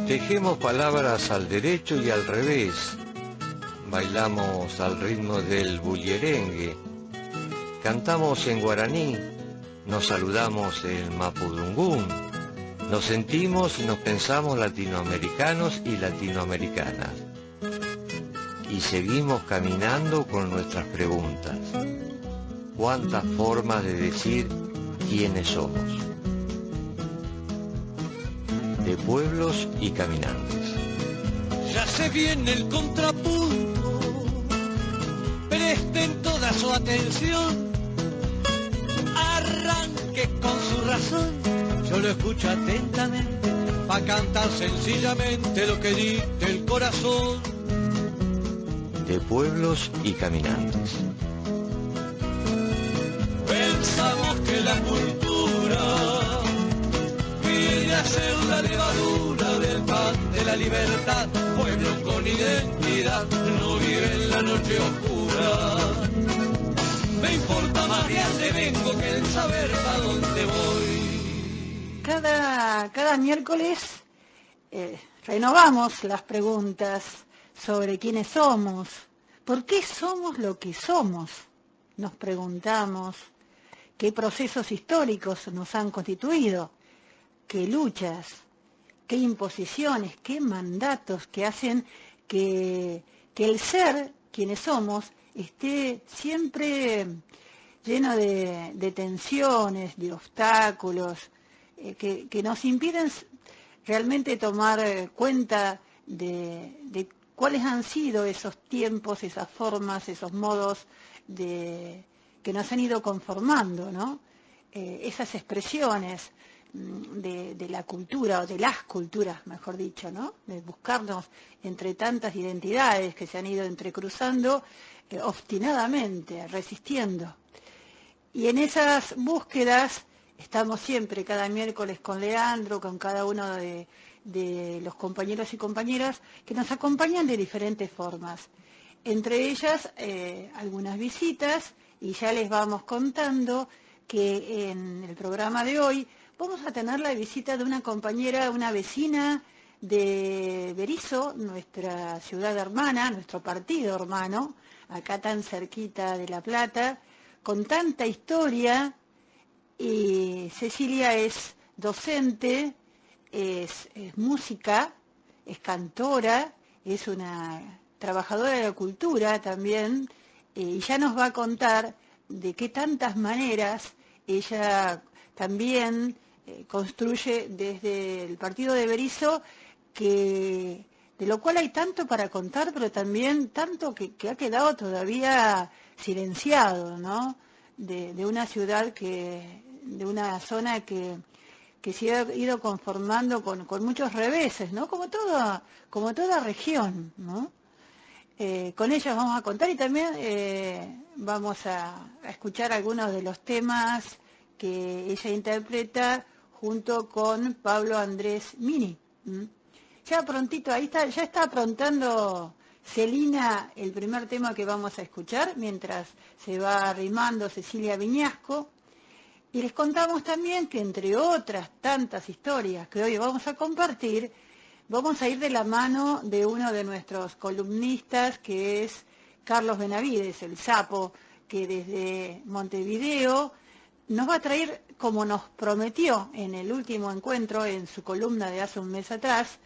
Tejemos palabras al derecho y al revés. Bailamos al ritmo del bullerengue. Cantamos en guaraní. Nos saludamos en mapudungún. Nos sentimos y nos pensamos latinoamericanos y latinoamericanas. Y seguimos caminando con nuestras preguntas. ¿Cuántas formas de decir quiénes somos? De pueblos y caminantes. Ya se viene el contrapunto, presten toda su atención, arranque con su razón, yo lo escucho atentamente, pa' cantar sencillamente lo que dicta el corazón. De pueblos y caminantes. Pensamos que la cultura viene a ser la levadura del pan de la libertad. Pueblo con identidad no vive en la noche oscura. Me importa más de dónde vengo que el saber a dónde voy. Cada miércoles renovamos las preguntas sobre quiénes somos. ¿Por qué somos lo que somos? Nos preguntamos qué procesos históricos nos han constituido, qué luchas, qué imposiciones, qué mandatos que hacen que el ser, quienes somos, esté siempre lleno de tensiones, de obstáculos, que nos impiden realmente tomar cuenta de cuáles han sido esos tiempos, esas formas, esos modos que nos han ido conformando, ¿no? Esas expresiones de la cultura, o de las culturas, mejor dicho, ¿no? De buscarnos entre tantas identidades que se han ido entrecruzando obstinadamente, resistiendo. Y en esas búsquedas estamos siempre, cada miércoles con Leandro, con cada uno de los compañeros y compañeras que nos acompañan de diferentes formas. Entre ellas, algunas visitas, y ya les vamos contando que en el programa de hoy vamos a tener la visita de una compañera, una vecina de Berisso, nuestra ciudad hermana, nuestro partido hermano, acá tan cerquita de La Plata, con tanta historia. Y Cecilia es docente, es música, es cantora, es una trabajadora de la cultura también, y ya nos va a contar de qué tantas maneras ella también construye desde el partido de Berisso, de lo cual hay tanto para contar, pero también tanto que ha quedado todavía silenciado, ¿no? De una ciudad de una zona que se ha ido conformando con muchos reveses, ¿no? Como toda región, ¿no? Con ellos vamos a contar y también vamos a escuchar algunos de los temas que ella interpreta junto con Pablo Andrés Mini. Ya prontito, ahí está, ya está aprontando Celina el primer tema que vamos a escuchar, mientras se va arrimando Cecilia Viñasco. Y les contamos también que entre otras tantas historias que hoy vamos a compartir, vamos a ir de la mano de uno de nuestros columnistas, que es Carlos Benavides, el Sapo, que desde Montevideo nos va a traer, como nos prometió en el último encuentro, en su columna de hace un mes atrás,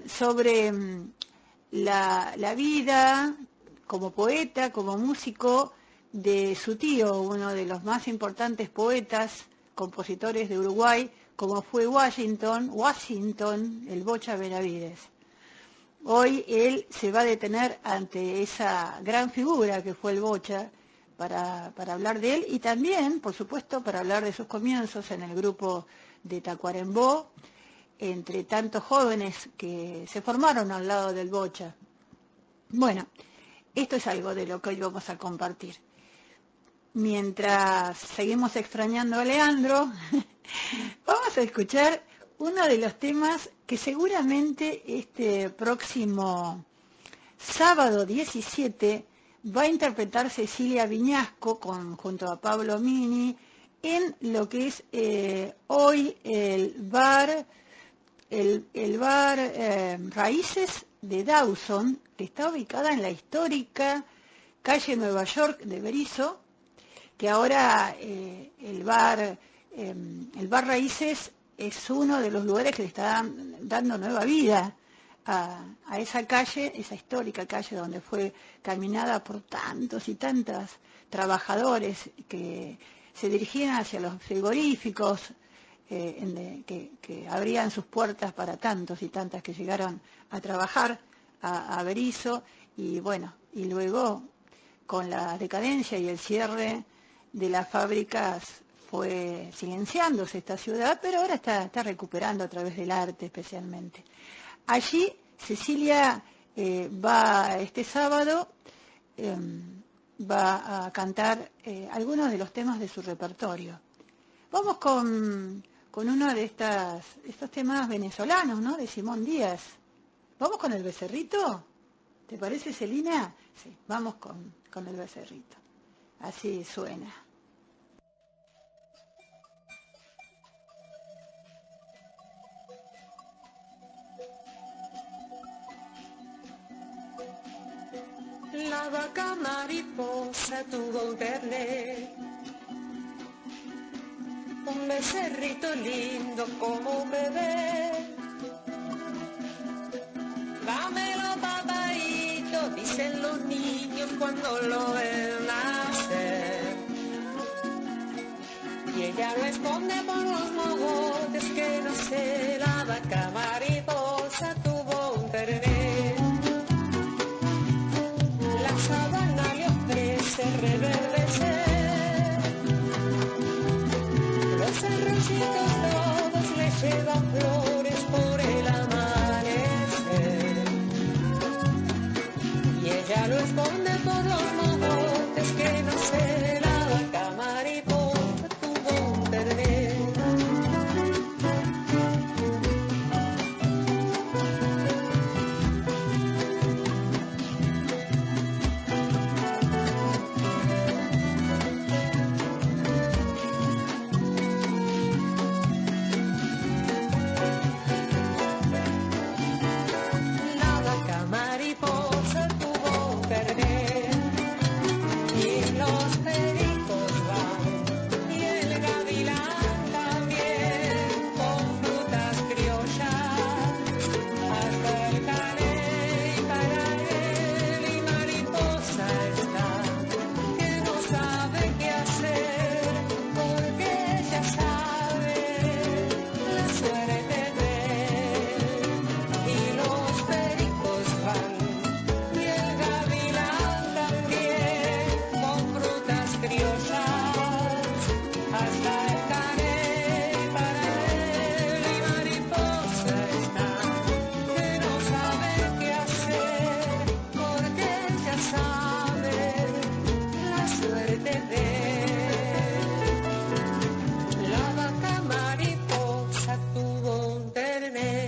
sobre la vida como poeta, como músico de su tío, uno de los más importantes poetas, compositores de Uruguay, como fue Washington, el Bocha Benavides. Hoy él se va a detener ante esa gran figura que fue el Bocha para hablar de él y también, por supuesto, para hablar de sus comienzos en el grupo de Tacuarembó, entre tantos jóvenes que se formaron al lado del Bocha. Bueno, esto es algo de lo que hoy vamos a compartir. Mientras seguimos extrañando a Leandro, vamos a escuchar uno de los temas que seguramente este próximo sábado 17 va a interpretar Cecilia Viñasco junto a Pablo Mini en lo que es hoy el bar Raíces de Dawson, que está ubicada en la histórica calle Nueva York de Berisso, que ahora el bar Raíces es uno de los lugares que le está dando nueva vida a esa calle, esa histórica calle donde fue caminada por tantos y tantas trabajadores que se dirigían hacia los frigoríficos, que abrían sus puertas para tantos y tantas que llegaron a trabajar a Berisso, y bueno, y luego con la decadencia y el cierre de las fábricas fue silenciándose esta ciudad, pero ahora está recuperando a través del arte especialmente. Allí Cecilia va este sábado, va a cantar algunos de los temas de su repertorio. Vamos con uno de estos temas venezolanos, ¿no? De Simón Díaz. ¿Vamos con el becerrito? ¿Te parece, Celina? Sí, vamos con el becerrito. Así suena. La vaca mariposa tuvo un terné, un becerrito lindo como un bebé. Dámelo, papaíto, dicen los niños cuando lo ven nacer. Y ella lo esconde por los mogotes que no sé, la vaca mariposa tuvo un terné. La sabana le ofrece reverdecer, los cerrocitos todos le llevan flores por el amanecer. Y ella lo esconde por los mogotes que no sé, la vaca mariposa tuvo un terné. La vaca mariposa tuvo un terné, y los pericos van, y el gavilán también, con frutas criollas, hasta el caney para él, y mariposa está, que no sabe qué hacer, porque ella sabe la suerte de él. Y los pericos van, y el gavilán también, con frutas criollas, hasta el caney para él. Y mariposa está, que no sabe qué hacer, porque ella sabe la suerte de él. La vaca mariposa tuvo un terné.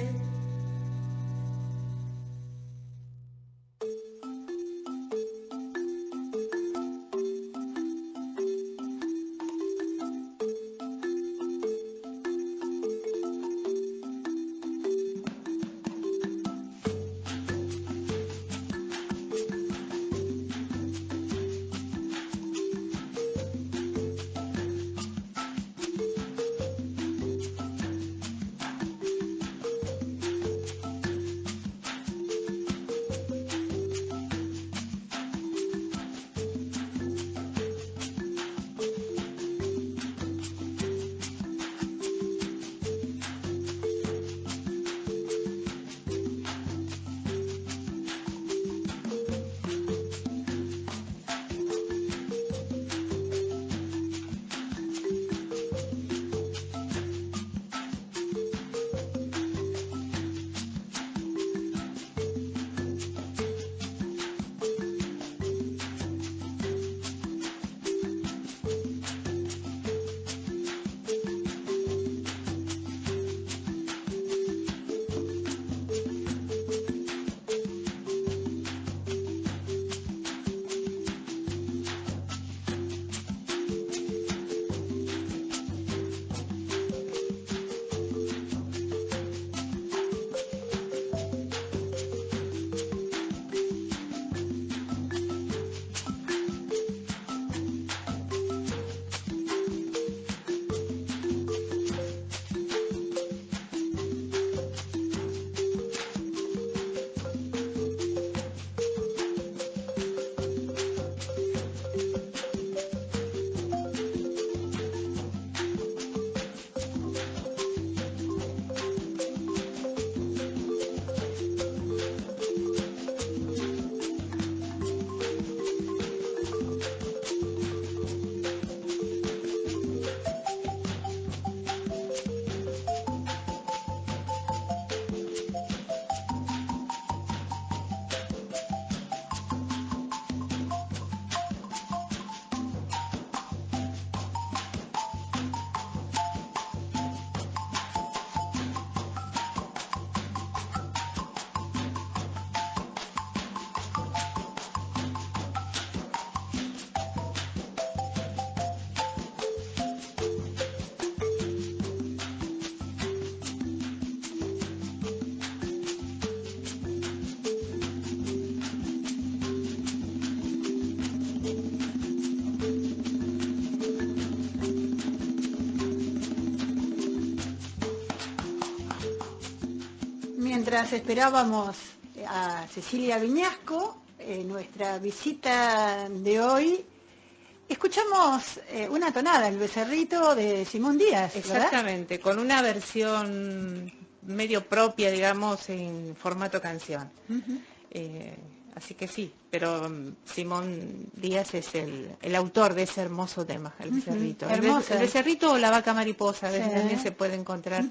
mientras esperábamos a Cecilia Viñasco, nuestra visita de hoy, escuchamos una tonada, El Becerrito de Simón Díaz, ¿verdad? Exactamente, con una versión medio propia, digamos, en formato canción. Así que sí, pero Simón Díaz es el autor de ese hermoso tema, El Becerrito. El Becerrito o La Vaca Mariposa, a veces también se puede encontrar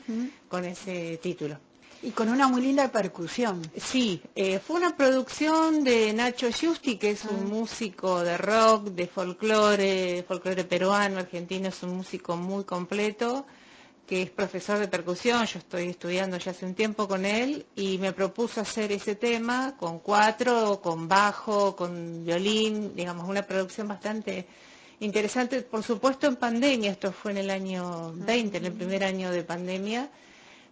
con ese título. Y con una muy linda percusión. Sí, fue una producción de Nacho Giusti, que es un músico de rock, de folclore peruano, argentino, es un músico muy completo, que es profesor de percusión. Yo estoy estudiando ya hace un tiempo con él y me propuso hacer ese tema con cuatro, con bajo, con violín, digamos, una producción bastante interesante, por supuesto en pandemia, esto fue en el año 20, en el primer año de pandemia,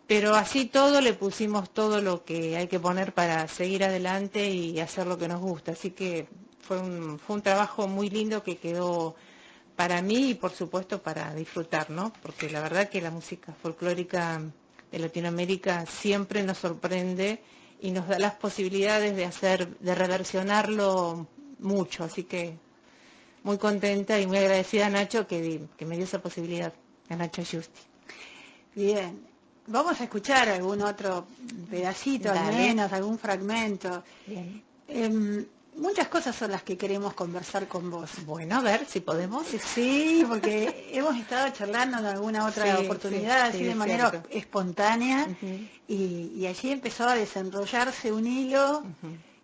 pero así todo le pusimos todo lo que hay que poner para seguir adelante y hacer lo que nos gusta, así que fue un trabajo muy lindo que quedó para mí y por supuesto para disfrutar, ¿no? Porque la verdad que la música folclórica de Latinoamérica siempre nos sorprende y nos da las posibilidades de reversionarlo mucho, así que muy contenta y muy agradecida a Nacho que me dio esa posibilidad, a Nacho Giusti. Bien, vamos a escuchar algún otro pedacito, al menos, algún fragmento. Bien. Muchas cosas son las que queremos conversar con vos. Bueno, a ver si podemos. Sí, porque hemos estado charlando en alguna otra oportunidad, así de manera espontánea, y allí empezó a desenrollarse un hilo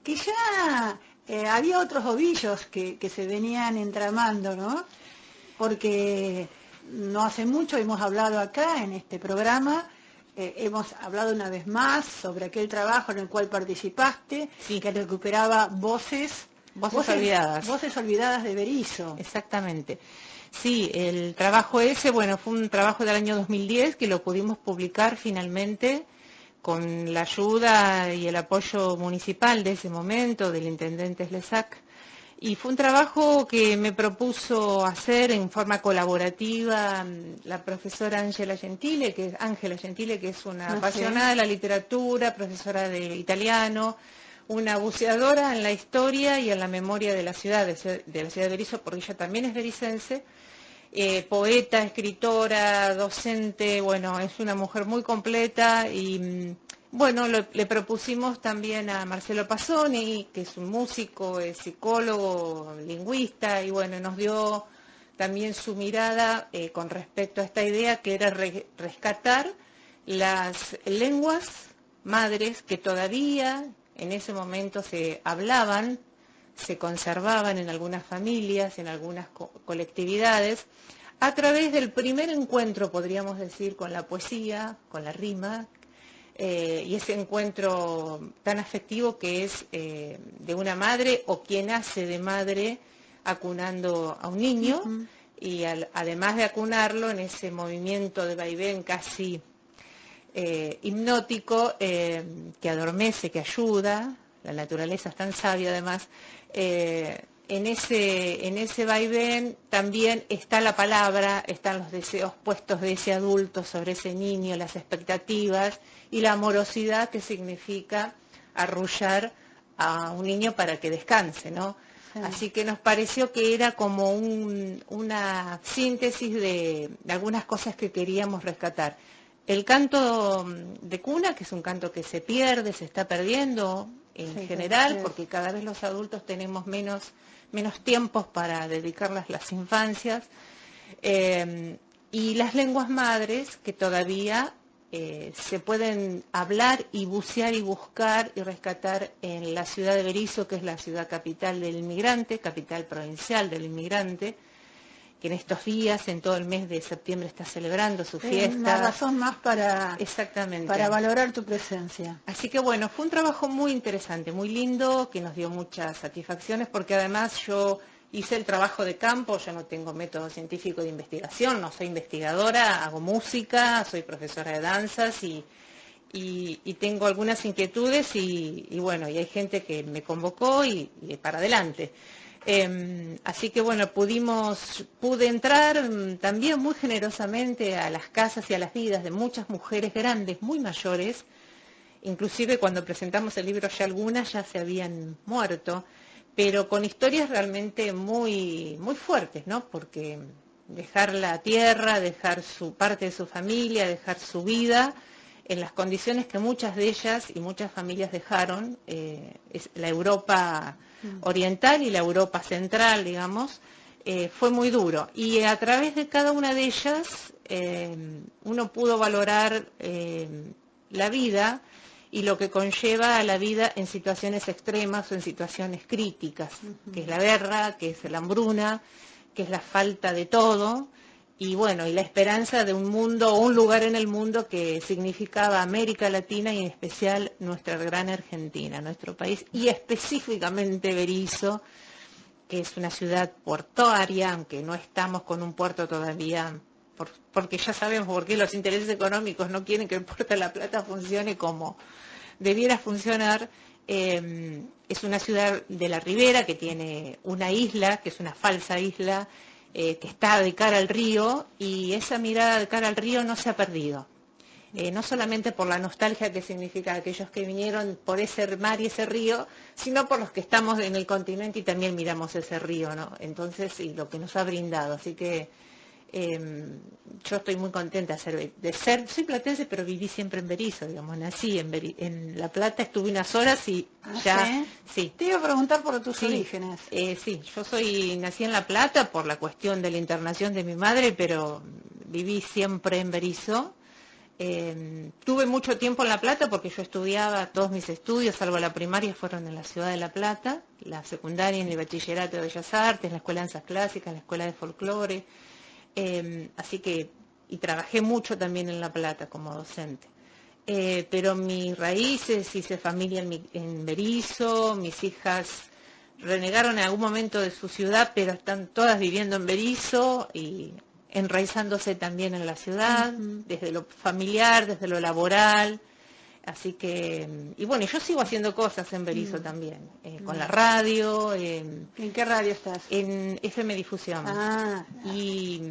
que ya había otros ovillos que se venían entramando, ¿no? Porque no hace mucho hemos hablado acá en este programa, hemos hablado una vez más sobre aquel trabajo en el cual participaste, que recuperaba voces olvidadas de Berisso. Exactamente. Sí, el trabajo ese, bueno, fue un trabajo del año 2010 que lo pudimos publicar finalmente con la ayuda y el apoyo municipal de ese momento, del intendente Slesak. Y fue un trabajo que me propuso hacer en forma colaborativa la profesora Ángela Gentile, que es una apasionada de la literatura, profesora de italiano, una buceadora en la historia y en la memoria de la ciudad de Berisso, porque ella también es bericense, poeta, escritora, docente, bueno, es una mujer muy completa y bueno, le propusimos también a Marcelo Pasoni, que es un músico, es psicólogo, lingüista, y bueno, nos dio también su mirada con respecto a esta idea que era rescatar las lenguas madres que todavía en ese momento se hablaban, se conservaban en algunas familias, en algunas colectividades, a través del primer encuentro, podríamos decir, con la poesía, con la rima, y ese encuentro tan afectivo que es de una madre o quien hace de madre acunando a un niño, y además de acunarlo en ese movimiento de vaivén casi hipnótico que adormece, que ayuda, la naturaleza es tan sabia además, en ese vaivén también está la palabra, están los deseos puestos de ese adulto sobre ese niño, las expectativas y la amorosidad que significa arrullar a un niño para que descanse, ¿no? Sí. Así que nos pareció que era como una síntesis de algunas cosas que queríamos rescatar. El canto de cuna, que es un canto que se pierde, se está perdiendo en general, porque cada vez los adultos tenemos menos tiempos para dedicarlas a las infancias, y las lenguas madres que todavía se pueden hablar y bucear y buscar y rescatar en la ciudad de Berisso, que es la ciudad capital del inmigrante, capital provincial del inmigrante, que en estos días, en todo el mes de septiembre, está celebrando su fiesta. Una razón más para valorar tu presencia. Así que bueno, fue un trabajo muy interesante, muy lindo, que nos dio muchas satisfacciones, porque además yo hice el trabajo de campo, yo no tengo método científico de investigación, no soy investigadora, hago música, soy profesora de danzas y tengo algunas inquietudes y bueno, y hay gente que me convocó y para adelante. Así que bueno, pude entrar también muy generosamente a las casas y a las vidas de muchas mujeres grandes, muy mayores, inclusive cuando presentamos el libro ya algunas ya se habían muerto, pero con historias realmente muy, muy fuertes, ¿no? Porque dejar la tierra, dejar su parte de su familia, dejar su vida, en las condiciones que muchas de ellas y muchas familias dejaron, es la Europa oriental y la Europa central, digamos, fue muy duro. Y a través de cada una de ellas uno pudo valorar la vida y lo que conlleva a la vida en situaciones extremas o en situaciones críticas, que es la guerra, que es la hambruna, que es la falta de todo, y bueno, y la esperanza de un mundo o un lugar en el mundo que significaba América Latina y en especial nuestra gran Argentina, nuestro país, y específicamente Berisso, que es una ciudad portuaria, aunque no estamos con un puerto todavía, porque ya sabemos por qué los intereses económicos no quieren que el puerto de La Plata funcione como debiera funcionar. Es una ciudad de la ribera que tiene una isla, que es una falsa isla, que está de cara al río, y esa mirada de cara al río no se ha perdido. No solamente por la nostalgia que significa aquellos que vinieron por ese mar y ese río, sino por los que estamos en el continente y también miramos ese río, ¿no? Entonces, y lo que nos ha brindado. Así que yo estoy muy contenta de ser, soy platense, pero viví siempre en Berisso, digamos, nací en La Plata, estuve unas horas y ya... Sí. Te iba a preguntar por tus orígenes. Sí, yo nací en La Plata por la cuestión de la internación de mi madre, pero viví siempre en Berisso. Tuve mucho tiempo en La Plata porque yo estudiaba, todos mis estudios, salvo la primaria, fueron en la ciudad de La Plata, la secundaria en el bachillerato de Bellas Artes, en la escuela de danzas clásicas, en la escuela de folclore, así que, y trabajé mucho también en La Plata como docente. Pero mis raíces, hice familia en Berisso, mis hijas renegaron en algún momento de su ciudad, pero están todas viviendo en Berisso y enraizándose también en la ciudad, desde lo familiar, desde lo laboral, así que, y bueno, yo sigo haciendo cosas en Berisso también, con la radio. ¿En qué radio estás? En FM Difusión. Y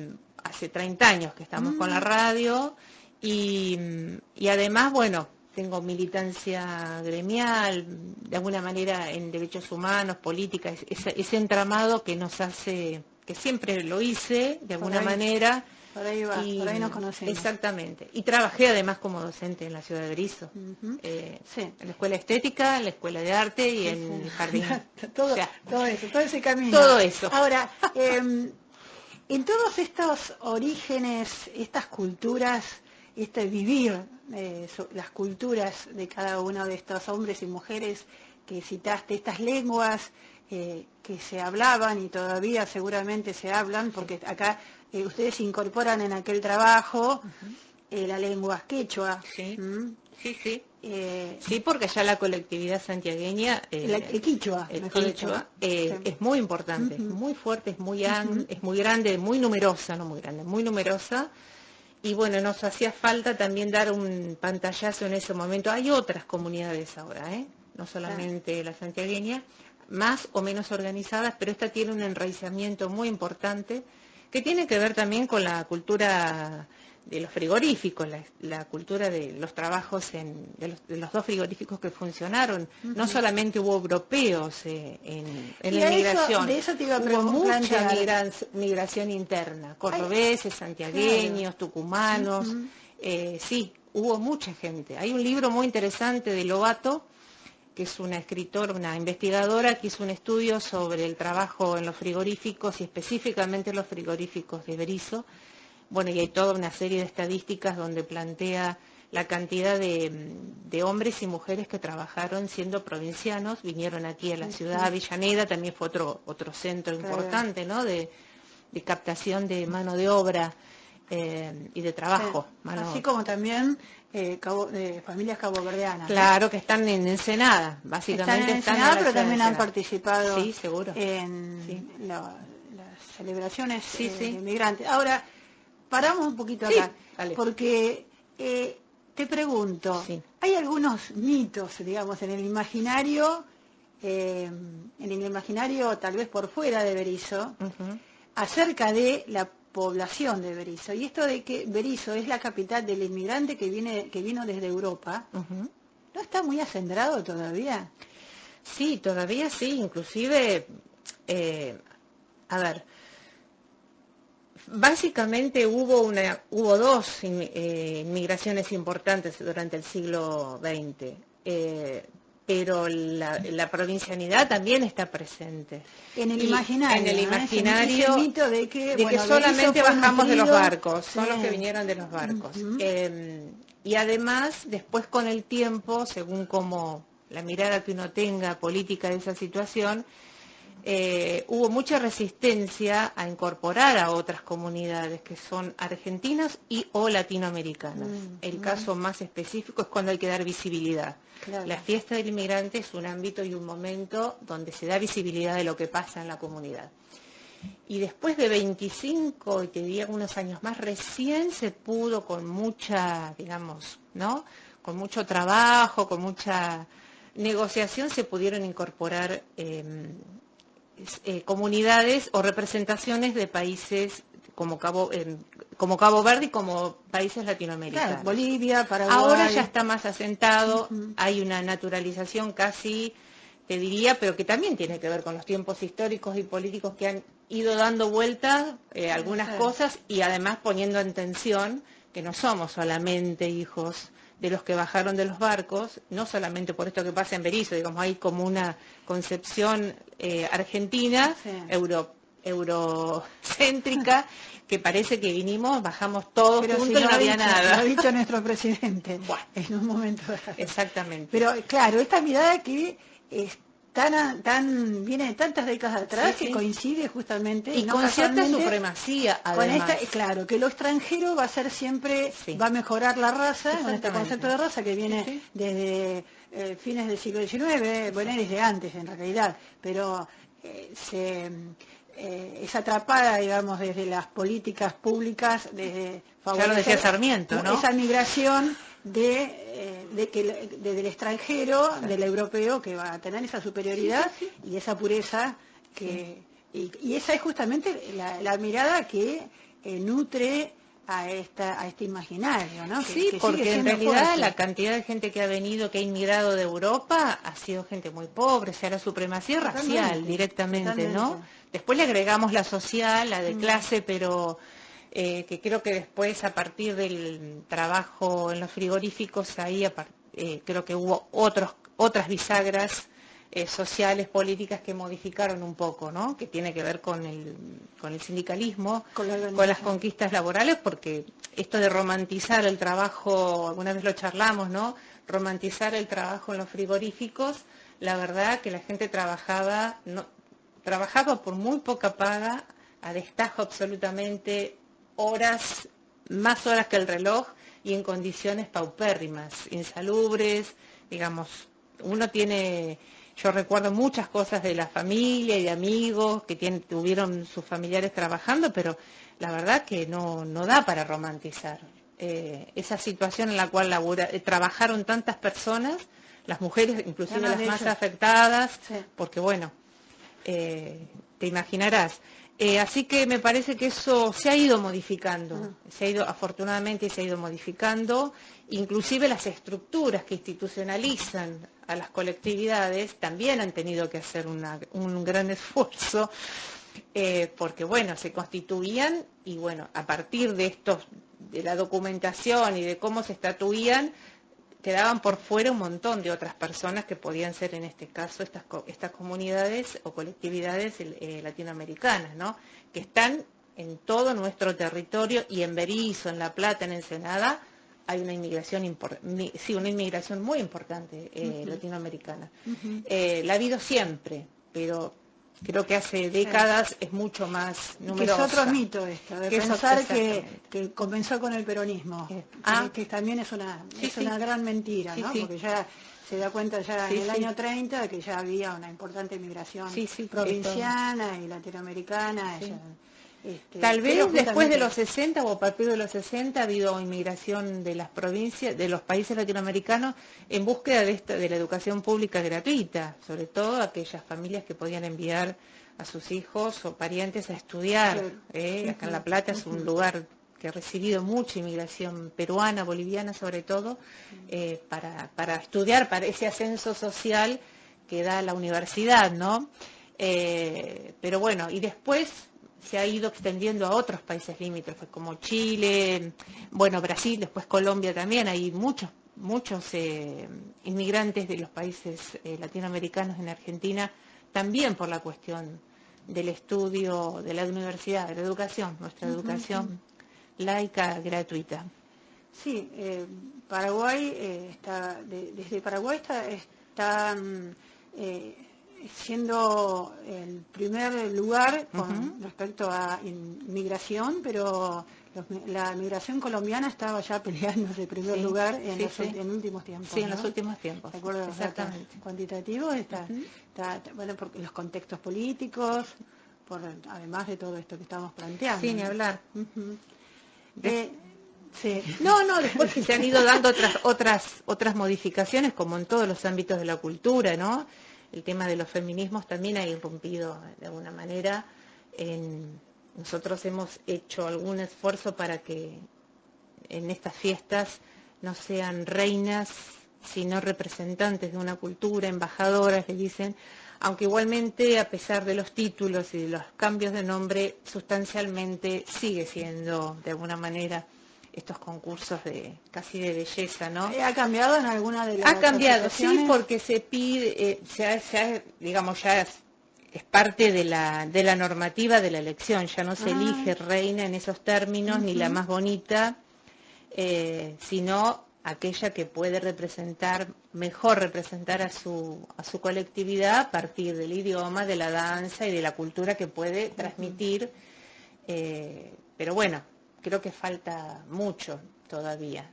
hace 30 años que estamos con la radio, y además, bueno, tengo militancia gremial, de alguna manera en derechos humanos, política, ese entramado que nos hace... que siempre lo hice, de alguna manera. Por ahí va, por ahí nos conocemos. Exactamente. Y trabajé además como docente en la ciudad de Berisso. En la escuela estética, en la escuela de arte y en el jardín. todo eso, todo ese camino. Todo eso. Ahora, en todos estos orígenes, estas culturas, vivir las culturas de cada uno de estos hombres y mujeres que citaste, estas lenguas, que se hablaban y todavía seguramente se hablan, porque acá ustedes incorporan en aquel trabajo la lengua quechua. Sí, sí, porque ya la colectividad santiagueña, el quichua, es muy importante, es muy fuerte, es muy grande, muy numerosa, no muy grande, muy numerosa. Y bueno, nos hacía falta también dar un pantallazo en ese momento. Hay otras comunidades ahora, no solamente la santiagueña, más o menos organizadas, pero esta tiene un enraizamiento muy importante que tiene que ver también con la cultura de los frigoríficos, la cultura de los trabajos de los dos frigoríficos que funcionaron. No solamente hubo europeos en la migración, de eso te iba a hubo mucha migración interna, cordobeses, santiagueños, tucumanos, sí, hubo mucha gente. Hay un libro muy interesante de Lobato, que es una escritora, una investigadora, que hizo un estudio sobre el trabajo en los frigoríficos y específicamente los frigoríficos de Berisso. Bueno, y hay toda una serie de estadísticas donde plantea la cantidad de hombres y mujeres que trabajaron siendo provincianos, vinieron aquí a la ciudad. Avellaneda también fue otro centro importante, ¿no?, de captación de mano de obra y de trabajo. Así como también familias caboverdianas. Claro, que están en Ensenada, básicamente están en Ensenada, pero también han participado seguro. En las celebraciones de inmigrantes. Ahora, paramos un poquito acá, porque te pregunto, hay algunos mitos, digamos, en el imaginario tal vez por fuera de Berisso, acerca de la población de Berisso, y esto de que Berisso es la capital del inmigrante que vino desde Europa, ¿no está muy acendrado todavía? Sí, todavía sí, inclusive, a ver, básicamente hubo dos inmigraciones importantes durante el siglo XX, pero la provincianidad también está presente. En el Y imaginario, en el ¿no? imaginario Ese mito de que, de que bueno, solamente Berisso fue bajamos de los nutrido, barcos, son sí. los que vinieron de los barcos. Ujú. Y además, después con el tiempo, según como la mirada que uno tenga política de esa situación, hubo mucha resistencia a incorporar a otras comunidades que son argentinas y o latinoamericanas. El caso más específico es cuando hay que dar visibilidad. Claro. La fiesta del inmigrante es un ámbito y un momento donde se da visibilidad de lo que pasa en la comunidad. Y después de 25, y te diría unos años más, recién se pudo con mucha, digamos, ¿no? Con mucho trabajo, con mucha negociación, se pudieron incorporar comunidades o representaciones de países como Cabo Verde y como países latinoamericanos. Claro, Bolivia, Paraguay. Ahora ya está más asentado, hay una naturalización casi, te diría, pero que también tiene que ver con los tiempos históricos y políticos que han ido dando vueltas algunas cosas y además poniendo en tensión que no somos solamente hijos de los que bajaron de los barcos, no solamente por esto que pasa en Berisso, digamos, hay como una concepción argentina, eurocéntrica, que parece que vinimos, bajamos todos pero juntos si y no había nada. Lo ha dicho nuestro presidente en un momento dado. Exactamente. Pero claro, esta mirada que es viene de tantas décadas atrás, que coincide justamente y con cierta supremacía además. Con claro, que lo extranjero va a ser siempre, va a mejorar la raza, con este concepto de raza que viene desde fines del siglo XIX, bueno, desde antes en realidad, pero es atrapada, digamos, desde las políticas públicas, desde ya lo decía Sarmiento, ¿no? Esa migración del extranjero, del europeo, que va a tener esa superioridad y esa pureza y esa es justamente la mirada que nutre a este imaginario, ¿no? Que porque en realidad fuerte. La cantidad de gente que ha venido, que ha inmigrado de Europa, ha sido gente muy pobre, o sea, la supremacía racial directamente, ¿no? Después le agregamos la social, la de clase, pero que creo que después, a partir del trabajo en los frigoríficos, ahí creo que hubo otras bisagras sociales, políticas que modificaron un poco, ¿no? Que tiene que ver con el sindicalismo, con las conquistas laborales, porque esto de romantizar el trabajo, alguna vez lo charlamos, ¿no? Romantizar el trabajo en los frigoríficos, la verdad que la gente trabajaba por muy poca paga, a destajo absolutamente, más horas que el reloj, y en condiciones paupérrimas, insalubres, digamos, yo recuerdo muchas cosas de la familia y de amigos que tuvieron sus familiares trabajando, pero la verdad que no da para romantizar esa situación en la cual trabajaron tantas personas, las mujeres inclusive las más afectadas, porque bueno, te imaginarás. Así que me parece que eso se ha ido modificando, afortunadamente se ha ido modificando, inclusive las estructuras que institucionalizan a las colectividades también han tenido que hacer un gran esfuerzo, porque bueno, se constituían y bueno, a partir de la documentación y de cómo se estatuían, quedaban por fuera un montón de otras personas que podían ser, en este caso, estas comunidades o colectividades latinoamericanas, ¿no? Que están en todo nuestro territorio, y en Berisso, en La Plata, en Ensenada, hay una inmigración una inmigración muy importante latinoamericana. La ha habido siempre, pero creo que hace décadas es mucho más numerosa. Que es otro mito esto, de pensar que comenzó con el peronismo, que también es una gran mentira, ¿no? Porque ya se da cuenta en el año 30 de que ya había una importante migración provinciana y latinoamericana. Tal vez después de los 60 o a partir de los 60 ha habido inmigración de las provincias, de los países latinoamericanos, en búsqueda de la educación pública gratuita, sobre todo aquellas familias que podían enviar a sus hijos o parientes a estudiar. Acá en La Plata es un lugar que ha recibido mucha inmigración peruana, boliviana sobre todo, para estudiar, para ese ascenso social que da la universidad, ¿no? Pero bueno, y después se ha ido extendiendo a otros países limítrofes, como Chile, bueno, Brasil, después Colombia también, hay muchos inmigrantes de los países latinoamericanos en Argentina, también por la cuestión del estudio, de la universidad, de la educación, nuestra educación laica, gratuita. Sí, Paraguay desde Paraguay está siendo el primer lugar con respecto a inmigración, pero la migración colombiana estaba ya peleándose el primer lugar en últimos tiempos. Sí, en ¿no? los últimos tiempos. ¿De acuerdo? Exactamente. Cuantitativos bueno, porque los contextos políticos, además de todo esto que estamos planteando. Sí, ni hablar. Sí. No, después que se han ido dando otras modificaciones, como en todos los ámbitos de la cultura, ¿no? El tema de los feminismos también ha irrumpido de alguna manera. Nosotros hemos hecho algún esfuerzo para que en estas fiestas no sean reinas, sino representantes de una cultura, embajadoras, le dicen, aunque igualmente, a pesar de los títulos y de los cambios de nombre, sustancialmente sigue siendo, de alguna manera, estos concursos casi de belleza, ¿no? ¿Ha cambiado en alguna de las Ha cambiado, sí, porque se pide, digamos, ya es parte de la normativa de la elección, ya no se elige reina en esos términos, ni la más bonita, sino aquella que puede mejor representar a su colectividad a partir del idioma, de la danza y de la cultura que puede transmitir, pero bueno, creo que falta mucho todavía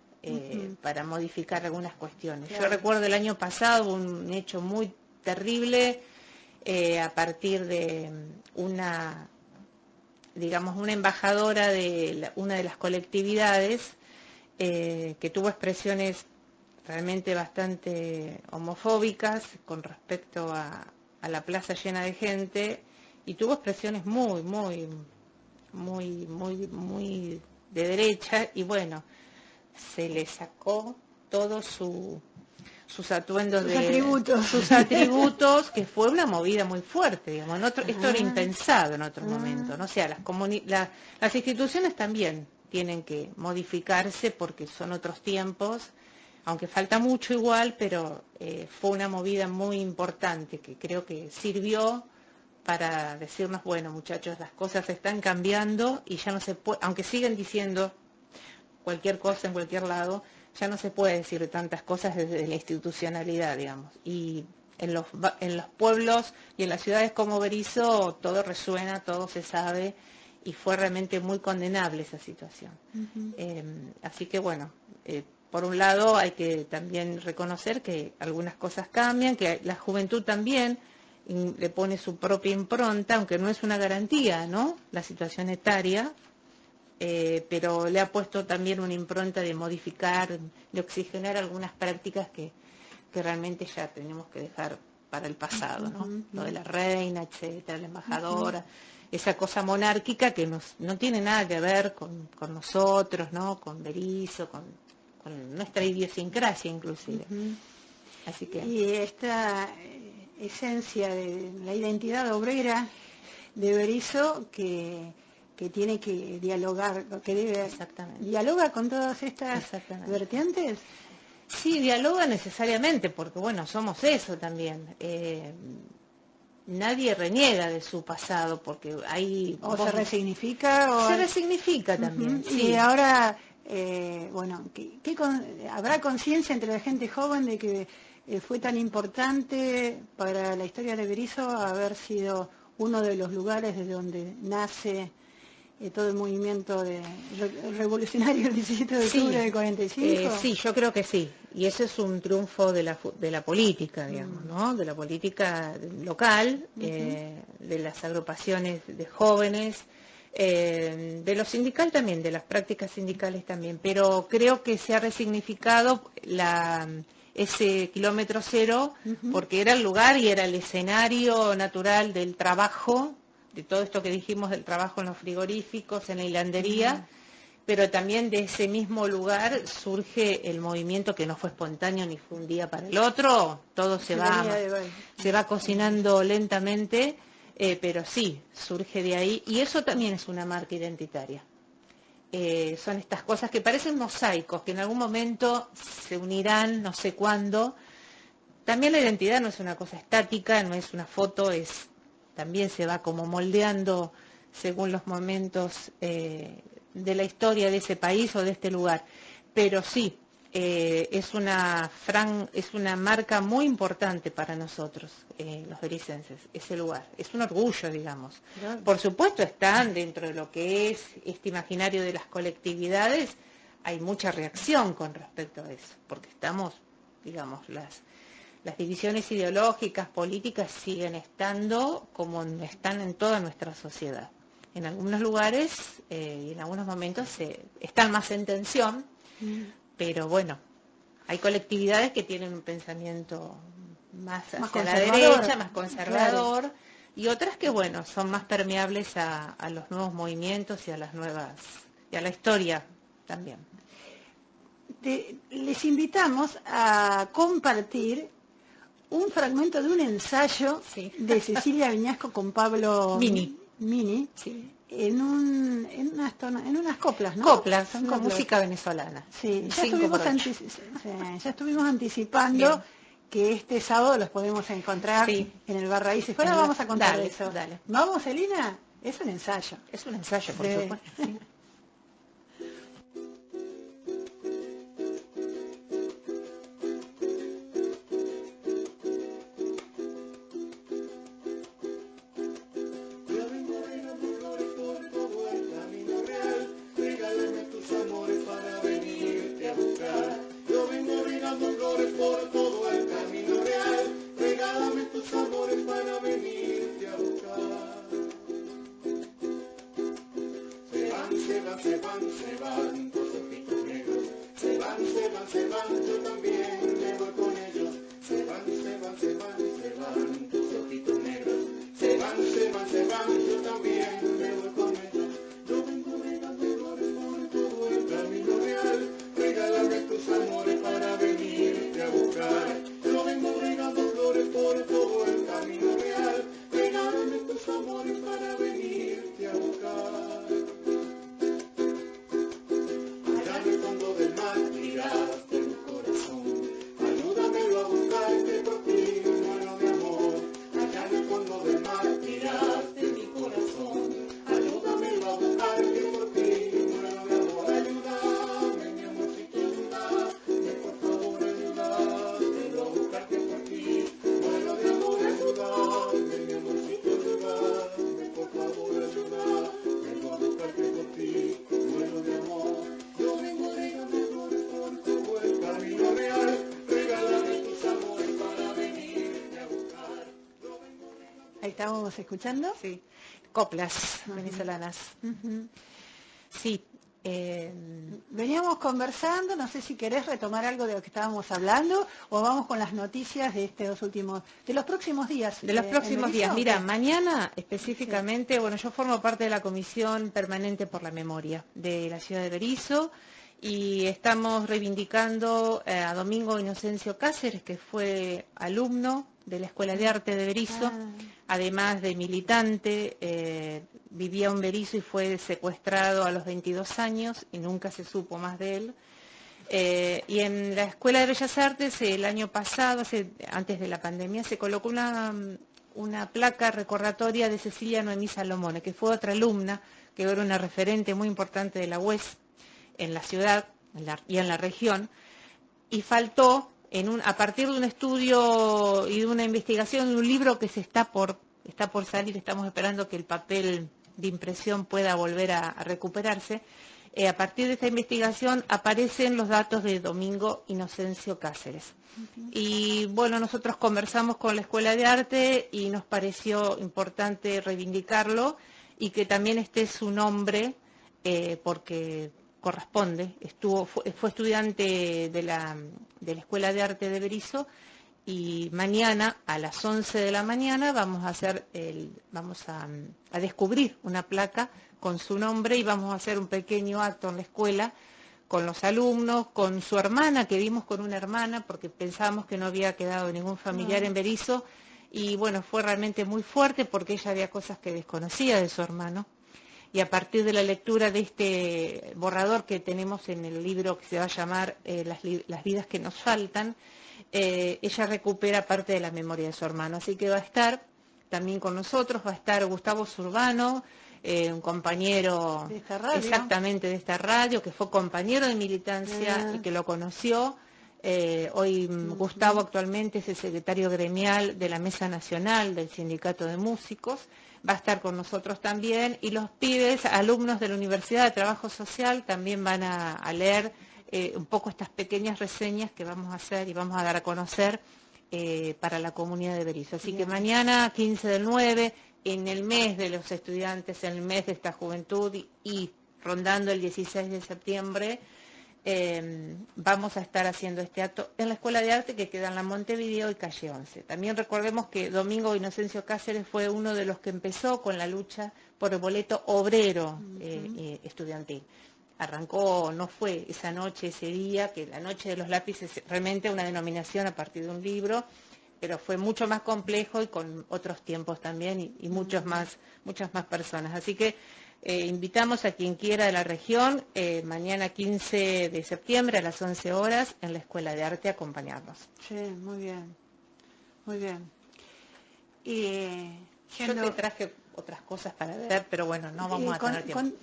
para modificar algunas cuestiones. Claro. Yo recuerdo el año pasado un hecho muy terrible a partir de una embajadora de una de las colectividades que tuvo expresiones realmente bastante homofóbicas con respecto a la plaza llena de gente, y tuvo expresiones muy de derecha, y bueno, se le sacó todos sus atuendos, sus atributos, que fue una movida muy fuerte, digamos. Esto era impensado en otro momento, ¿no? O sea, las instituciones también tienen que modificarse porque son otros tiempos, aunque falta mucho igual, pero fue una movida muy importante que creo que sirvió para decirnos, bueno, muchachos, las cosas están cambiando y ya no se puede, aunque siguen diciendo cualquier cosa en cualquier lado, ya no se puede decir tantas cosas desde la institucionalidad, digamos. Y en los pueblos y en las ciudades como Berisso todo resuena, todo se sabe, y fue realmente muy condenable esa situación. Así que bueno, por un lado hay que también reconocer que algunas cosas cambian, que la juventud también le pone su propia impronta, aunque no es una garantía, ¿no?, la situación etaria, pero le ha puesto también una impronta de modificar, de oxigenar algunas prácticas que realmente ya tenemos que dejar para el pasado, ¿no? Lo de la reina, etcétera, la embajadora, esa cosa monárquica que no tiene nada que ver con nosotros, ¿no?, con Berisso, con nuestra idiosincrasia inclusive. Así que... Y esta esencia de la identidad obrera de Berisso que tiene que dialogar, que debe... Exactamente. ¿Dialoga con todas estas vertientes? Sí, dialoga necesariamente, porque bueno, somos eso también. Nadie reniega de su pasado, porque hay... se resignifica. Se resignifica también, sí. Y ahora, bueno, ¿habrá conciencia entre la gente joven de que fue tan importante para la historia de Berisso haber sido uno de los lugares desde donde nace todo el movimiento revolucionario del 17 de octubre del 45? Sí, yo creo que sí. Y eso es un triunfo de la política, digamos, ¿no? De la política local, de las agrupaciones de jóvenes, de lo sindical también, de las prácticas sindicales también. Pero creo que se ha resignificado ese kilómetro cero, porque era el lugar y era el escenario natural del trabajo, de todo esto que dijimos del trabajo en los frigoríficos, en la hilandería, pero también de ese mismo lugar surge el movimiento que no fue espontáneo ni fue un día para el otro, todo se va cocinando lentamente, pero sí, surge de ahí, y eso también es una marca identitaria. Son estas cosas que parecen mosaicos, que en algún momento se unirán, no sé cuándo. También la identidad no es una cosa estática, no es una foto, también se va como moldeando según los momentos de la historia de ese país o de este lugar. Pero sí, es una marca muy importante para nosotros, los bericenses, ese lugar. Es un orgullo, digamos. Claro. Por supuesto, están dentro de lo que es este imaginario de las colectividades, hay mucha reacción con respecto a eso, porque estamos, digamos, las divisiones ideológicas, políticas siguen estando como están en toda nuestra sociedad. En algunos lugares y en algunos momentos están más en tensión, pero bueno, hay colectividades que tienen un pensamiento más hacia la derecha, más conservador, claro, y otras que, bueno, son más permeables a los nuevos movimientos y a las nuevas, y a la historia también. Les invitamos a compartir un fragmento de un ensayo de Cecilia Viñasco con Pablo Mini sí, en unas coplas, ¿no? Coplas, son con música venezolana. Sí, ya estuvimos anticipando bien, que este sábado los podemos encontrar en el Bar Raíces. Ahora vamos a contar eso. Dale. ¿Vamos, Elina? Es un ensayo. Es un ensayo, por supuesto. Sí. ¿Estábamos escuchando? Sí, coplas venezolanas. Sí. Veníamos conversando, no sé si querés retomar algo de lo que estábamos hablando o vamos con las noticias de los próximos días. De los próximos días. Mira, mañana específicamente, bueno, yo formo parte de la Comisión Permanente por la Memoria de la ciudad de Berisso y estamos reivindicando a Domingo Inocencio Cáceres, que fue alumno de la Escuela de Arte de Berisso, además de militante, vivía en Berisso y fue secuestrado a los 22 años y nunca se supo más de él. Y en la Escuela de Bellas Artes el año pasado, antes de la pandemia, se colocó una placa recordatoria de Cecilia Noemí Salomone, que fue otra alumna, que era una referente muy importante de la UES en la ciudad y en la región, y faltó a partir de un estudio y de una investigación, de un libro que está por salir, estamos esperando que el papel de impresión pueda volver a recuperarse. A partir de esta investigación aparecen los datos de Domingo Inocencio Cáceres. Y bueno, nosotros conversamos con la Escuela de Arte y nos pareció importante reivindicarlo y que también esté su nombre, porque corresponde, fue estudiante de la Escuela de Arte de Berisso y mañana a las 11 de la mañana vamos a descubrir una placa con su nombre y vamos a hacer un pequeño acto en la escuela con los alumnos, con su hermana, que vimos con una hermana porque pensábamos que no había quedado ningún familiar en Berisso, y bueno, fue realmente muy fuerte porque ella había cosas que desconocía de su hermano, y a partir de la lectura de este borrador que tenemos en el libro que se va a llamar Las vidas que nos faltan, ella recupera parte de la memoria de su hermano, así que va a estar también con nosotros, va a estar Gustavo Zurbano, un compañero de esta radio. Exactamente de esta radio, que fue compañero de militancia y que lo conoció. Hoy Gustavo actualmente es el secretario gremial de la Mesa Nacional del Sindicato de Músicos, va a estar con nosotros también, y los pibes, alumnos de la Universidad de Trabajo Social, también van a leer un poco estas pequeñas reseñas que vamos a hacer y vamos a dar a conocer para la comunidad de Berisso. Así que mañana, 15/9, en el mes de los estudiantes, en el mes de esta juventud y rondando el 16 de septiembre, vamos a estar haciendo este acto en la Escuela de Arte que queda en la Montevideo y calle 11. También recordemos que Domingo Inocencio Cáceres fue uno de los que empezó con la lucha por el boleto obrero estudiantil. Arrancó, no fue esa noche, ese día, que la noche de los lápices es realmente una denominación a partir de un libro, pero fue mucho más complejo y con otros tiempos también y muchas más personas. Así que invitamos a quien quiera de la región, mañana 15 de septiembre a las 11 horas en la Escuela de Arte a acompañarnos. Sí, muy bien, muy bien. Y yo te traje otras cosas para ver, pero bueno, no vamos a tener tiempo.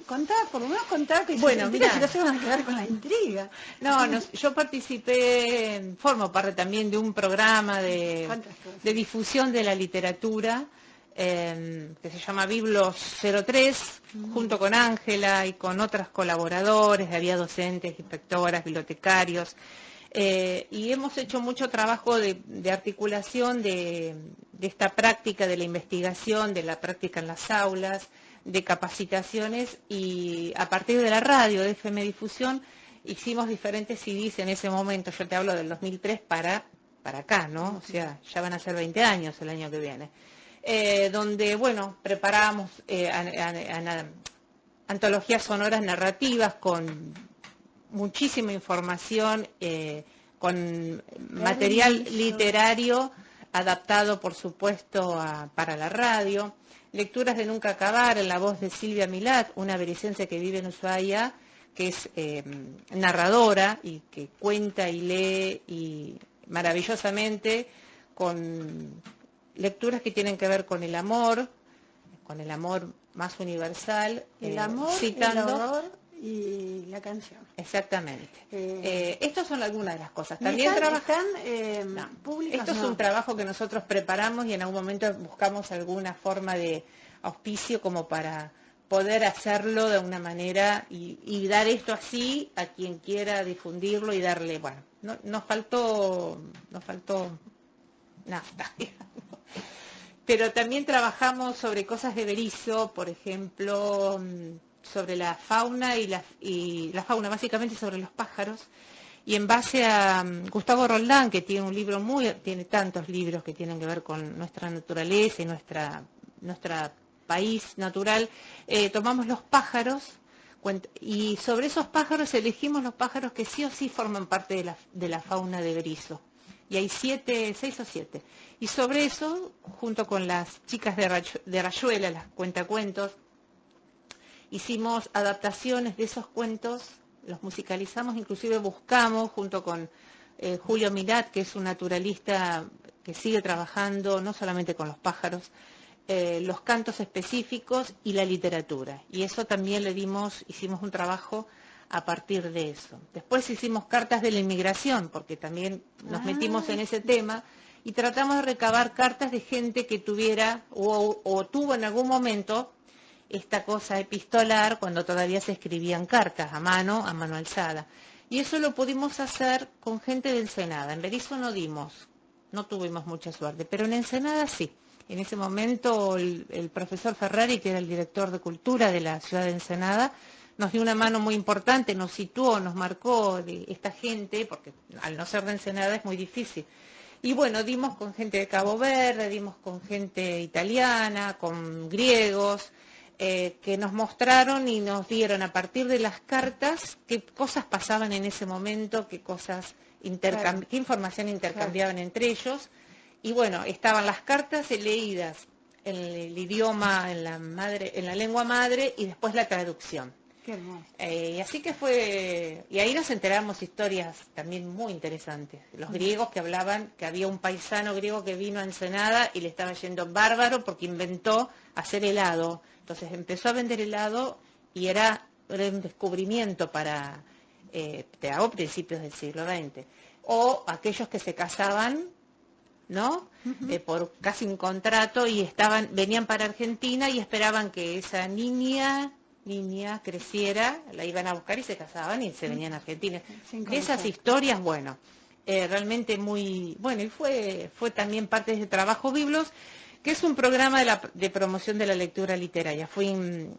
Por lo menos contar que bueno, mira, si no se van a quedar con la intriga. No, yo participé, formo parte también de un programa de difusión de la literatura que se llama Biblos 03, junto con Ángela y con otras colaboradores, había docentes, inspectoras, bibliotecarios, y hemos hecho mucho trabajo de articulación de esta práctica de la investigación, de la práctica en las aulas, de capacitaciones, y a partir de la radio, de FM Difusión, hicimos diferentes CDs en ese momento. Yo te hablo del 2003 para acá, ¿no? O sea, ya van a ser 20 años el año que viene. Donde, bueno, preparábamos antologías sonoras narrativas con muchísima información, con material literario adaptado, por supuesto, para la radio. Lecturas de Nunca Acabar en la voz de Silvia Milat, una bericense que vive en Ushuaia, que es narradora y que cuenta y lee y maravillosamente, con lecturas que tienen que ver con el amor más universal, el amor, citando, el horror y la canción. Exactamente. Estas son algunas de las cosas. También trabajan públicas. Esto es un trabajo que nosotros preparamos y en algún momento buscamos alguna forma de auspicio como para poder hacerlo de una manera y dar esto así a quien quiera difundirlo y darle, bueno, nos faltó nada, digamos. Pero también trabajamos sobre cosas de Berisso, por ejemplo, sobre la fauna y la fauna, básicamente sobre los pájaros, y en base a Gustavo Roldán, que tiene tantos libros que tienen que ver con nuestra naturaleza y nuestra país natural, tomamos los pájaros y sobre esos pájaros elegimos los pájaros que sí o sí forman parte de la fauna de Berisso. Y hay 6 o 7. Y sobre eso, junto con las chicas de Rayuela, las cuentacuentos, hicimos adaptaciones de esos cuentos, los musicalizamos, inclusive buscamos, junto con Julio Milat, que es un naturalista que sigue trabajando no solamente con los pájaros, los cantos específicos y la literatura. Y eso también hicimos un trabajo a partir de eso. Después hicimos cartas de la inmigración, porque también nos metimos en ese tema, y tratamos de recabar cartas de gente que tuviera o tuvo en algún momento esta cosa epistolar cuando todavía se escribían cartas a mano alzada. Y eso lo pudimos hacer con gente de Ensenada. En Berisso no tuvimos mucha suerte, pero en Ensenada sí. En ese momento el profesor Ferrari, que era el director de cultura de la ciudad de Ensenada, nos dio una mano muy importante, nos situó, nos marcó de esta gente, porque al no ser de Ensenada es muy difícil. Y bueno, dimos con gente de Cabo Verde, dimos con gente italiana, con griegos, que nos mostraron y nos dieron a partir de las cartas qué cosas pasaban en ese momento, qué cosas Claro. qué información intercambiaban entre ellos. Y bueno, estaban las cartas leídas en el idioma, en la lengua madre, y después la traducción. Qué hermoso. Y así que fue, y ahí nos enteramos historias también muy interesantes. Los griegos que hablaban que había un paisano griego que vino a Ensenada y le estaba yendo bárbaro porque inventó hacer helado. Entonces empezó a vender helado y era un descubrimiento para, te hago principios del siglo XX. O aquellos que se casaban, ¿no? Por casi un contrato y venían para Argentina y esperaban que esa niña creciera, la iban a buscar y se casaban y se venían a Argentina. De esas historias, bueno, realmente muy, bueno, y fue también parte de ese trabajo Biblos, que es un programa de promoción de la lectura literaria. Fue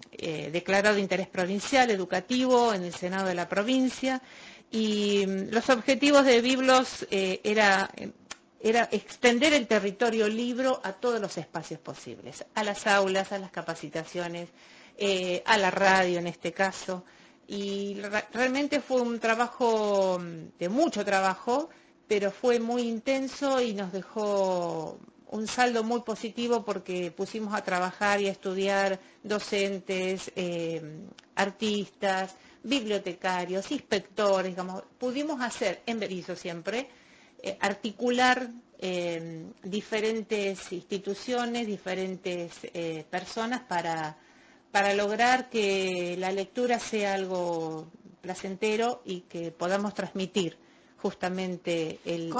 declarado de interés provincial, educativo, en el Senado de la provincia, y los objetivos de Biblos era extender el territorio libro a todos los espacios posibles, a las aulas, a las capacitaciones, a la radio en este caso, y realmente fue un trabajo de mucho trabajo, pero fue muy intenso y nos dejó un saldo muy positivo porque pusimos a trabajar y a estudiar docentes, artistas, bibliotecarios, inspectores, digamos, pudimos hacer, en Berizo siempre, articular diferentes instituciones, diferentes personas para lograr que la lectura sea algo placentero y que podamos transmitir justamente el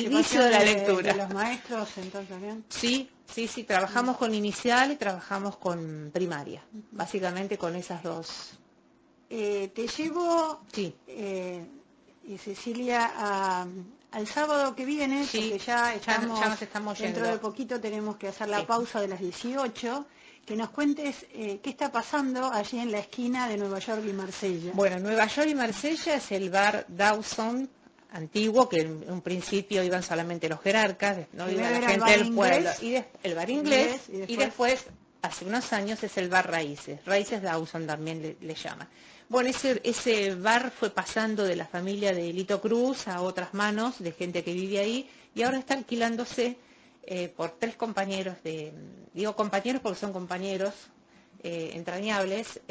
vicio de la lectura. ¿De los maestros entonces también? Sí, trabajamos con inicial y trabajamos con primaria, básicamente con esas dos. Te llevo, Sí. Y Cecilia, al sábado que viene, Sí, porque ya nos estamos dentro yendo. de poquito tenemos que hacer la Sí. pausa de las 18, que nos cuentes qué está pasando allí en la esquina de Nueva York y Marsella. Bueno, Nueva York y Marsella es el bar Dawson antiguo, que en un principio iban solamente los jerarcas, no iba la gente del pueblo, y el bar inglés, y después, hace unos años, es el bar Raíces Dawson también le llaman. Bueno, ese bar fue pasando de la familia de Lito Cruz a otras manos de gente que vive ahí, y ahora está alquilándose por 3 compañeros, digo compañeros porque son compañeros entrañables,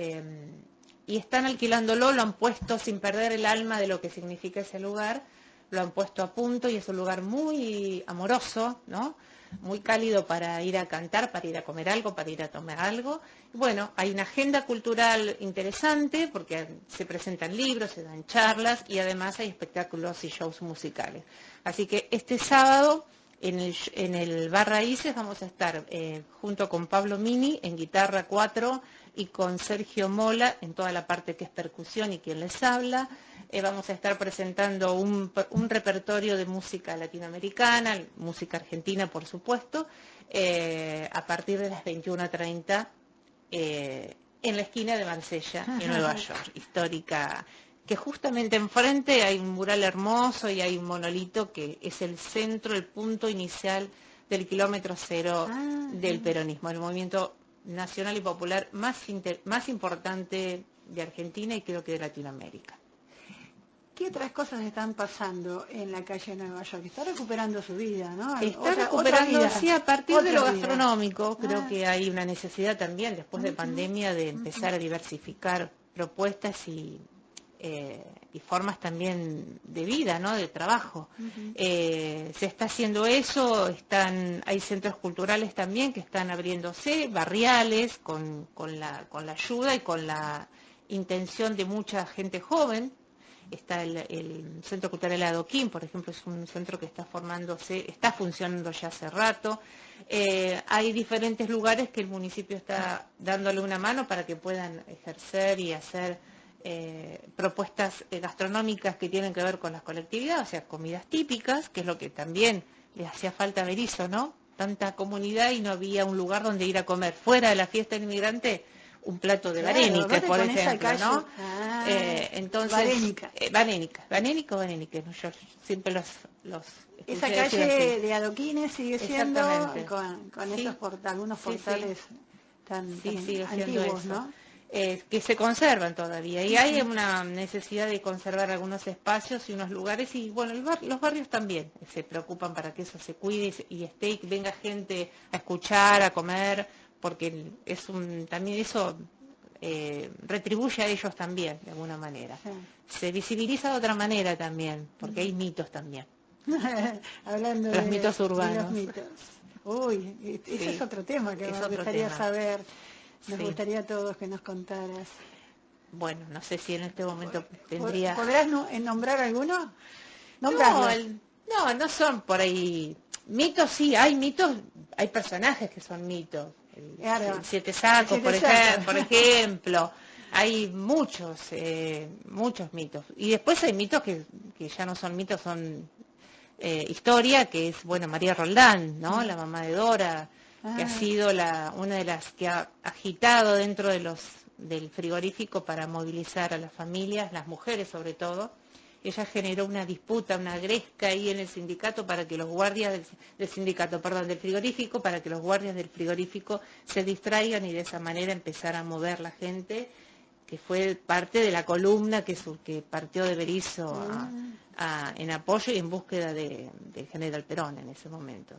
y están alquilándolo, lo han puesto sin perder el alma de lo que significa ese lugar, lo han puesto a punto y es un lugar muy amoroso, ¿no? Muy cálido para ir a cantar, para ir a comer algo, para ir a tomar algo. Bueno, hay una agenda cultural interesante porque se presentan libros, se dan charlas y además hay espectáculos y shows musicales. Así que este sábado en el bar Raíces vamos a estar junto con Pablo Mini en guitarra 4 y con Sergio Mola en toda la parte que es percusión y quien les habla. Vamos a estar presentando un repertorio de música latinoamericana, música argentina por supuesto, a partir de las 21:30 en la esquina de Marsella, en Nueva York, histórica, que justamente enfrente hay un mural hermoso y hay un monolito que es el centro, el punto inicial del kilómetro cero del peronismo, el movimiento nacional y popular más importante de Argentina y creo que de Latinoamérica. ¿Qué otras cosas están pasando en la calle de Nueva York? Está recuperando su vida, ¿no? Está recuperando, sí, a partir de lo gastronómico. Vida. Creo que hay una necesidad también, después de pandemia, de empezar a diversificar propuestas y formas también de vida, ¿no? De trabajo. Se está haciendo eso, hay centros culturales también que están abriéndose, barriales, con la ayuda y con la intención de mucha gente joven. Está el Centro Cultural Adoquín, por ejemplo, es un centro que está funcionando ya hace rato. Hay diferentes lugares que el municipio está dándole una mano para que puedan ejercer y hacer propuestas gastronómicas que tienen que ver con las colectividades, o sea, comidas típicas, que es lo que también le hacía falta a Berizo, ¿no? Tanta comunidad y no había un lugar donde ir a comer. Fuera de la fiesta del inmigrante, un plato de Claro, varenica, aparte por con esa ejemplo, calle. ¿no? Ah, Entonces, varenica. varenica o varenica, no, yo siempre los Esa escuché decir calle así. de adoquines sigue siendo Exactamente. con Sí. esos algunos Sí, sí. portales tan, Sí, tan sigue siendo antiguos, eso. ¿no? Que se conservan todavía. Y hay una necesidad de conservar algunos espacios y unos lugares. Y bueno, los barrios también se preocupan para que eso se cuide y esté y que venga gente a escuchar, a comer, porque también eso retribuye a ellos también, de alguna manera. Sí. Se visibiliza de otra manera también, porque hay mitos también. Hablando Los mitos urbanos. de los mitos. Uy, ese Sí, es otro tema que es me otro gustaría tema. saber. Nos Sí. gustaría a todos que nos contaras. Bueno, no sé si en este momento tendría... ¿Podrás nombrar alguno? No, Nombrarlos. no son por ahí mitos, sí, hay mitos, hay personajes que son mitos. Claro. El Siete Sacos, El Siete Sacos. por ejemplo, hay muchos mitos. Y después hay mitos que ya no son mitos, son historia, que es, bueno, María Roldán, ¿no? La mamá de Dora, que ha sido una de las que ha agitado dentro del frigorífico para movilizar a las familias, las mujeres sobre todo. Ella generó una disputa, una gresca ahí en el sindicato para que los guardias del frigorífico, para que los guardias del frigorífico se distraigan y de esa manera empezar a mover la gente, que fue parte de la columna que partió de Berisso en apoyo y en búsqueda de General Perón en ese momento.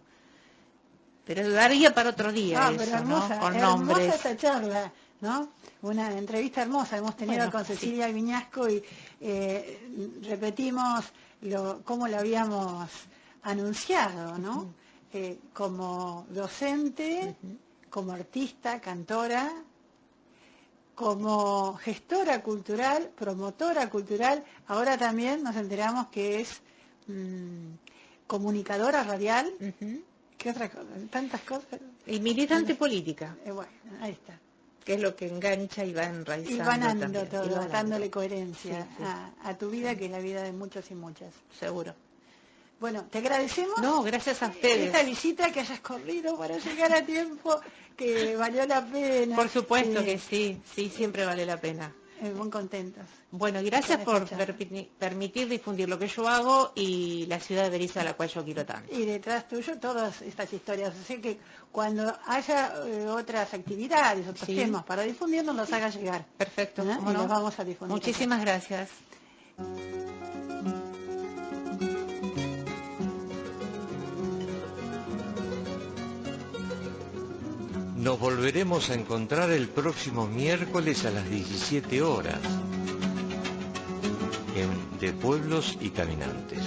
Pero daría para otro día Pero eso, hermosa, ¿no? Con hermosa nombres. esa charla, ¿no? Una entrevista hermosa hemos tenido Bueno, con Cecilia Viñasco y repetimos cómo lo habíamos anunciado, ¿no? Como docente, como artista, cantora, como gestora cultural, promotora cultural, ahora también nos enteramos que es comunicadora radial. ¿Qué otra cosa? Tantas cosas. Y militante política, Bueno, ahí está. que es lo que engancha y va enraizando Hilvanando también. todo, Hilvanando. dándole coherencia Sí, sí. a tu vida, que es la vida de muchos y muchas. Seguro. Bueno, te agradecemos. No, gracias a ustedes. Esta visita, que hayas corrido para llegar a tiempo, que valió la pena. Por supuesto que sí, siempre vale la pena. Muy contentos. Bueno, gracias con por esta charla. permitir difundir lo que yo hago y la ciudad de Berisso a la cual yo quiero tanto. Y detrás tuyo todas estas historias. Así que cuando haya otras actividades, otros temas para difundir, nos los haga llegar. Perfecto. Y ¿Cómo no? los vamos a difundir. Muchísimas gracias. Nos volveremos a encontrar el próximo miércoles a las 17 horas en De Pueblos y Caminantes.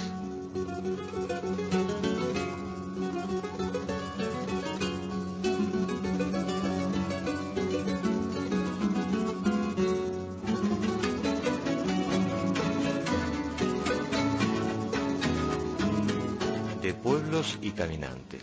De Pueblos y Caminantes.